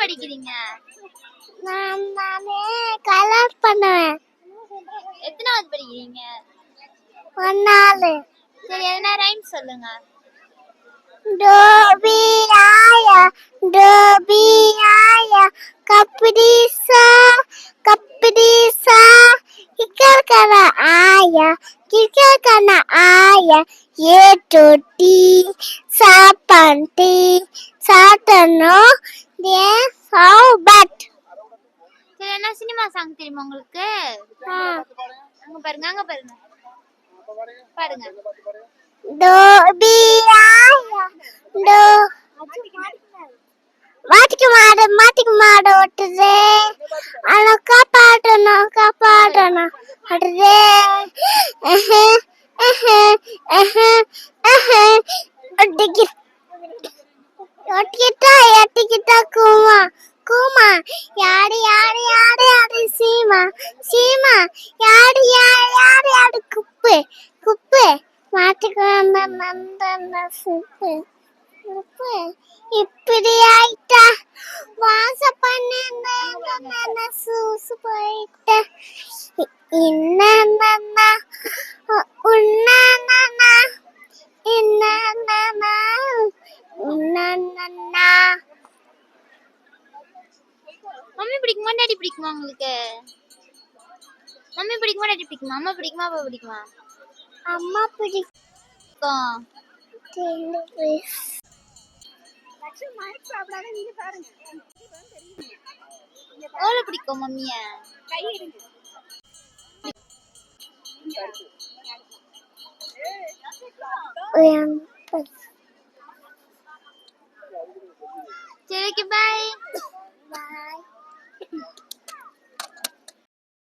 படிக்கிறீங்க? நானே கலர் பண்ணுவேன். எத்தனாவது படிக்கிறீங்க? 1 சரி, எதனா ரைம் சொல்லுங்க. டோபியாயா டோபியாயா கப்டிசா கப்டிசா கிக்கர்கன ஆயா கிக்கர்கன ஆயா ஏ டோட்டி சாப்பண்டி சாட்டனோ ஏ சௌபட். சரி, என்ன சினிமா சாங் தெரியுமா உங்களுக்கு? அங்க பாருங்க, அங்க பாருங்க, பாருங்க. டோபியாயா டோ மாட்டிக்கு மாடு ஓட்டுது. ஆனா காப்பாடணும் ஓட்டுது. ஒட்டிக்கிட்டா கூமா கூமா யாரு யாரு யாரு யாரு சீமா சீமா யாரு யாரு யாரு யாரு குப்பு குப்பு மாட்டுக்கு சுப்பு சுப்பு இப்படி ஆயிட்டா வாச பண்ண சூசு போயிட்ட இன்ன உன்னா மம்மி பிடிக்குமா டாடி பிடிக்குமா உங்களுக்கு? மம்மி பிடிக்குமா டாடி பிடிக்குமா? அம்மா பிடிக்குமா அப்பா பிடிக்குமா? அம்மா பிடிக்கும். எவ்வளவு பிடிக்கும் மம்மிய? சரி, பாய்.